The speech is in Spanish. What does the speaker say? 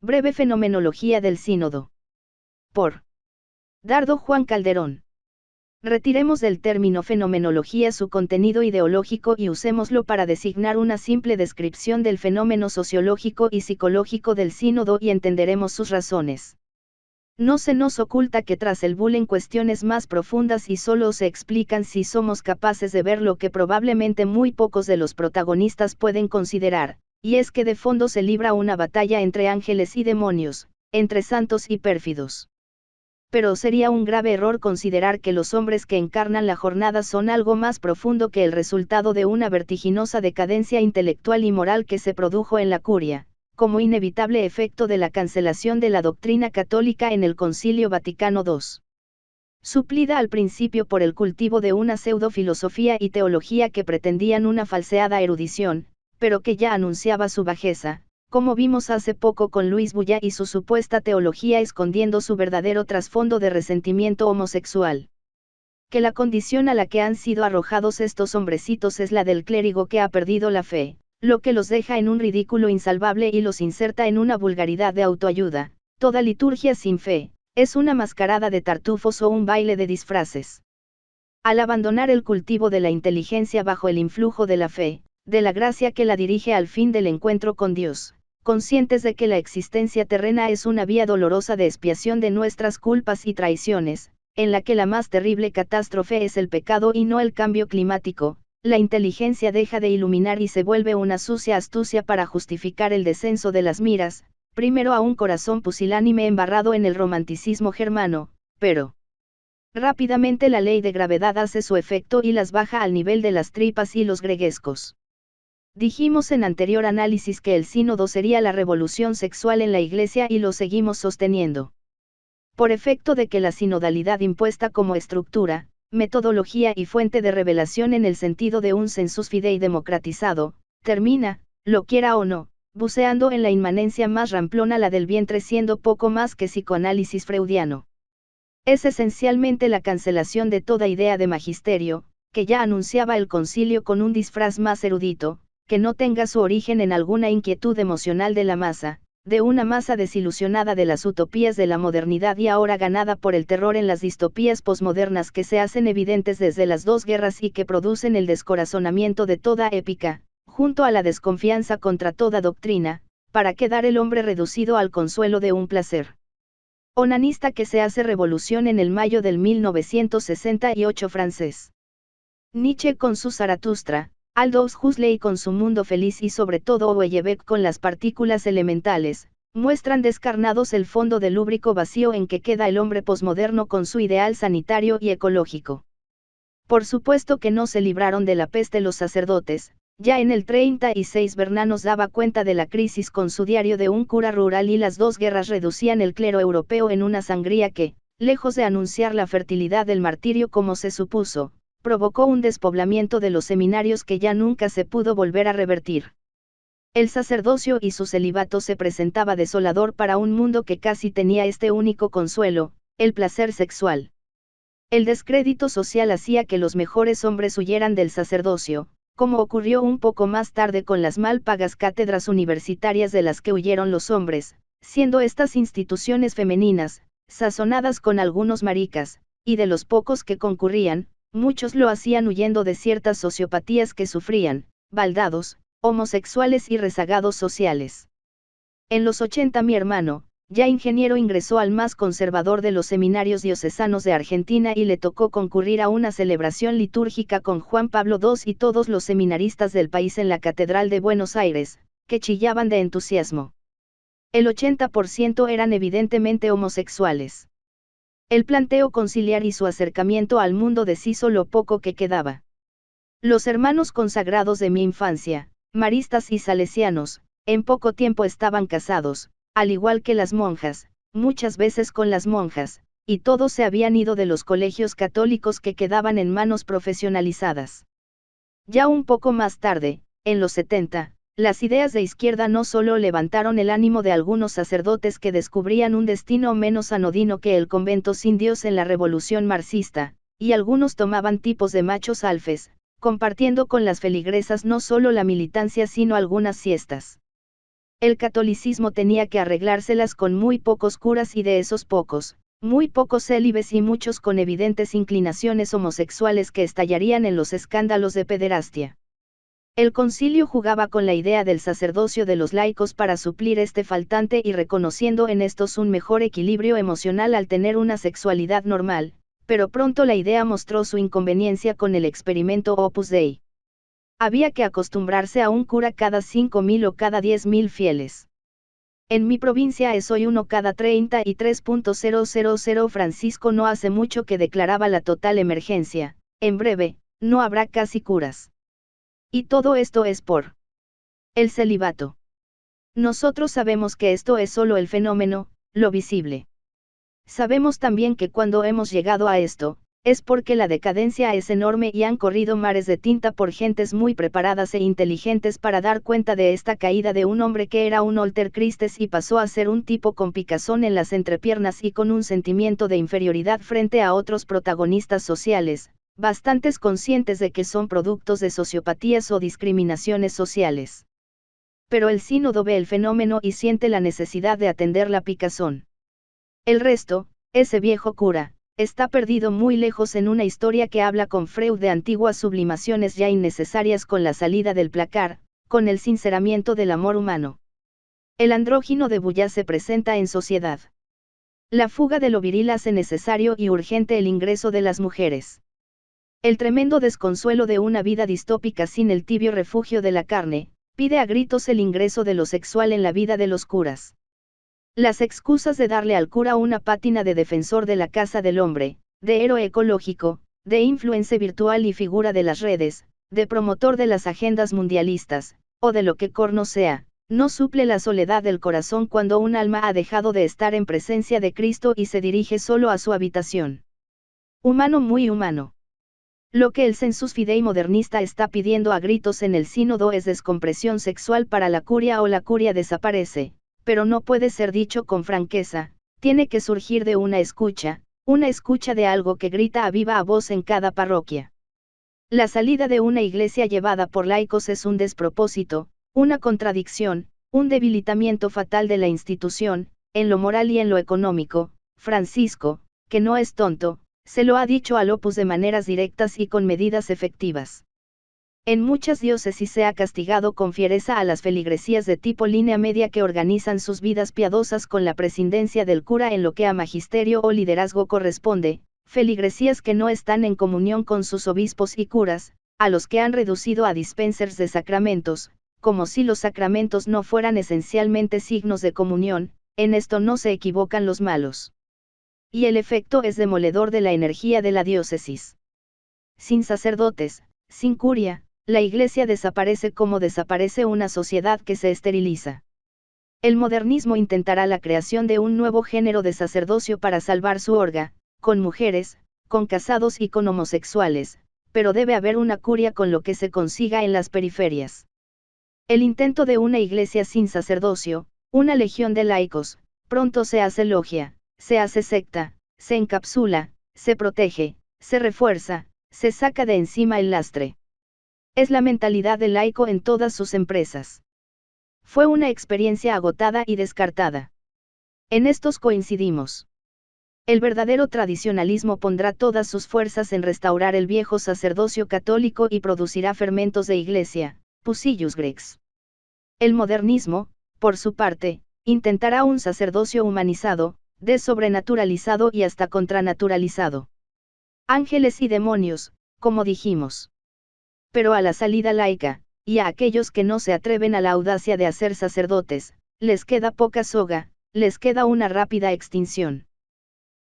Breve fenomenología del sínodo. Por Dardo Juan Calderón. Retiremos del término fenomenología su contenido ideológico y usémoslo para designar una simple descripción del fenómeno sociológico y psicológico del sínodo y entenderemos sus razones. No se nos oculta que tras el bullying cuestiones más profundas y solo se explican si somos capaces de ver lo que probablemente muy pocos de los protagonistas pueden considerar, y es que de fondo se libra una batalla entre ángeles y demonios, entre santos y pérfidos. Pero sería un grave error considerar que los hombres que encarnan la jornada son algo más profundo que el resultado de una vertiginosa decadencia intelectual y moral que se produjo en la curia, como inevitable efecto de la cancelación de la doctrina católica en el Concilio Vaticano II. Suplida al principio por el cultivo de una pseudo-filosofía y teología que pretendían una falseada erudición, pero que ya anunciaba su bajeza, como vimos hace poco con Luis Bulla y su supuesta teología escondiendo su verdadero trasfondo de resentimiento homosexual. Que la condición a la que han sido arrojados estos hombrecitos es la del clérigo que ha perdido la fe, lo que los deja en un ridículo insalvable y los inserta en una vulgaridad de autoayuda. Toda liturgia sin fe, es una mascarada de tartufos o un baile de disfraces. Al abandonar el cultivo de la inteligencia bajo el influjo de la fe, de la gracia que la dirige al fin del encuentro con Dios, conscientes de que la existencia terrena es una vía dolorosa de expiación de nuestras culpas y traiciones, en la que la más terrible catástrofe es el pecado y no el cambio climático, la inteligencia deja de iluminar y se vuelve una sucia astucia para justificar el descenso de las miras, primero a un corazón pusilánime embarrado en el romanticismo germano, pero rápidamente la ley de gravedad hace su efecto y las baja al nivel de las tripas y los greguescos. Dijimos en anterior análisis que el sínodo sería la revolución sexual en la Iglesia y lo seguimos sosteniendo. Por efecto de que la sinodalidad impuesta como estructura, metodología y fuente de revelación en el sentido de un sensus fidei democratizado, termina, lo quiera o no, buceando en la inmanencia más ramplona, la del vientre, siendo poco más que psicoanálisis freudiano. Es esencialmente la cancelación de toda idea de magisterio, que ya anunciaba el concilio con un disfraz más erudito, que no tenga su origen en alguna inquietud emocional de la masa, de una masa desilusionada de las utopías de la modernidad y ahora ganada por el terror en las distopías posmodernas que se hacen evidentes desde las dos guerras y que producen el descorazonamiento de toda épica, junto a la desconfianza contra toda doctrina, para quedar el hombre reducido al consuelo de un placer onanista que se hace revolución en el mayo del 1968 francés. Nietzsche con su Zaratustra, Aldous Huxley con su Mundo Feliz y sobre todo Houellebecq con las partículas elementales, muestran descarnados el fondo del lúbrico vacío en que queda el hombre posmoderno con su ideal sanitario y ecológico. Por supuesto que no se libraron de la peste los sacerdotes. Ya en el 36 Bernanos daba cuenta de la crisis con su diario de un cura rural y las dos guerras reducían el clero europeo en una sangría que, lejos de anunciar la fertilidad del martirio como se supuso, provocó un despoblamiento de los seminarios que ya nunca se pudo volver a revertir. El sacerdocio y su celibato se presentaba desolador para un mundo que casi tenía este único consuelo, el placer sexual. El descrédito social hacía que los mejores hombres huyeran del sacerdocio, como ocurrió un poco más tarde con las mal pagas cátedras universitarias de las que huyeron los hombres, siendo estas instituciones femeninas, sazonadas con algunos maricas, y de los pocos que concurrían, muchos lo hacían huyendo de ciertas sociopatías que sufrían, baldados, homosexuales y rezagados sociales. En los 80 mi hermano, ya ingeniero, ingresó al más conservador de los seminarios diocesanos de Argentina y le tocó concurrir a una celebración litúrgica con Juan Pablo II y todos los seminaristas del país en la Catedral de Buenos Aires, que chillaban de entusiasmo. El 80% eran evidentemente homosexuales. El planteo conciliar y su acercamiento al mundo deshizo lo poco que quedaba. Los hermanos consagrados de mi infancia, maristas y salesianos, en poco tiempo estaban casados, al igual que las monjas, muchas veces con las monjas, y todos se habían ido de los colegios católicos que quedaban en manos profesionalizadas. Ya un poco más tarde, en los 70, las ideas de izquierda no solo levantaron el ánimo de algunos sacerdotes que descubrían un destino menos anodino que el convento sin Dios en la revolución marxista, y algunos tomaban tipos de machos alfes, compartiendo con las feligresas no solo la militancia sino algunas siestas. El catolicismo tenía que arreglárselas con muy pocos curas y de esos pocos, muy pocos célibes y muchos con evidentes inclinaciones homosexuales que estallarían en los escándalos de pederastia. El concilio jugaba con la idea del sacerdocio de los laicos para suplir este faltante y reconociendo en estos un mejor equilibrio emocional al tener una sexualidad normal, pero pronto la idea mostró su inconveniencia con el experimento Opus Dei. Había que acostumbrarse a un cura cada 5.000 o cada 10.000 fieles. En mi provincia es hoy uno cada 33.000. Francisco no hace mucho que declaraba la total emergencia, en breve, no habrá casi curas. Y todo esto es por el celibato. Nosotros sabemos que esto es solo el fenómeno, lo visible. Sabemos también que cuando hemos llegado a esto, es porque la decadencia es enorme y han corrido mares de tinta por gentes muy preparadas e inteligentes para dar cuenta de esta caída de un hombre que era un Holter Christes y pasó a ser un tipo con picazón en las entrepiernas y con un sentimiento de inferioridad frente a otros protagonistas sociales, bastantes conscientes de que son productos de sociopatías o discriminaciones sociales. Pero el sínodo ve el fenómeno y siente la necesidad de atender la picazón. El resto, ese viejo cura, está perdido muy lejos en una historia que habla con Freud de antiguas sublimaciones ya innecesarias con la salida del placar, con el sinceramiento del amor humano. El andrógino de Boullá se presenta en sociedad. La fuga de lo viril hace necesario y urgente el ingreso de las mujeres. El tremendo desconsuelo de una vida distópica sin el tibio refugio de la carne, pide a gritos el ingreso de lo sexual en la vida de los curas. Las excusas de darle al cura una pátina de defensor de la casa del hombre, de héroe ecológico, de influencer virtual y figura de las redes, de promotor de las agendas mundialistas, o de lo que corno sea, no suple la soledad del corazón cuando un alma ha dejado de estar en presencia de Cristo y se dirige solo a su habitación. Humano muy humano. Lo que el sensus fidei modernista está pidiendo a gritos en el sínodo es descompresión sexual para la curia o la curia desaparece, pero no puede ser dicho con franqueza, tiene que surgir de una escucha de algo que grita a viva voz en cada parroquia. La salida de una iglesia llevada por laicos es un despropósito, una contradicción, un debilitamiento fatal de la institución, en lo moral y en lo económico. Francisco, que no es tonto, se lo ha dicho al Opus de maneras directas y con medidas efectivas. En muchas diócesis se ha castigado con fiereza a las feligresías de tipo línea media que organizan sus vidas piadosas con la presidencia del cura en lo que a magisterio o liderazgo corresponde, feligresías que no están en comunión con sus obispos y curas, a los que han reducido a dispensers de sacramentos, como si los sacramentos no fueran esencialmente signos de comunión. En esto no se equivocan los malos. Y el efecto es demoledor de la energía de la diócesis. Sin sacerdotes, sin curia, la Iglesia desaparece como desaparece una sociedad que se esteriliza. El modernismo intentará la creación de un nuevo género de sacerdocio para salvar su orga, con mujeres, con casados y con homosexuales, pero debe haber una curia con lo que se consiga en las periferias. El intento de una iglesia sin sacerdocio, una legión de laicos, pronto se hace logia, se hace secta, se encapsula, se protege, se refuerza, se saca de encima el lastre. Es la mentalidad del laico en todas sus empresas. Fue una experiencia agotada y descartada. En estos coincidimos. El verdadero tradicionalismo pondrá todas sus fuerzas en restaurar el viejo sacerdocio católico y producirá fermentos de iglesia, Pusillus Grex. El modernismo, por su parte, intentará un sacerdocio humanizado, desobrenaturalizado y hasta contranaturalizado. Ángeles y demonios, como dijimos. Pero a la salida laica, y a aquellos que no se atreven a la audacia de hacer sacerdotes, les queda poca soga, les queda una rápida extinción.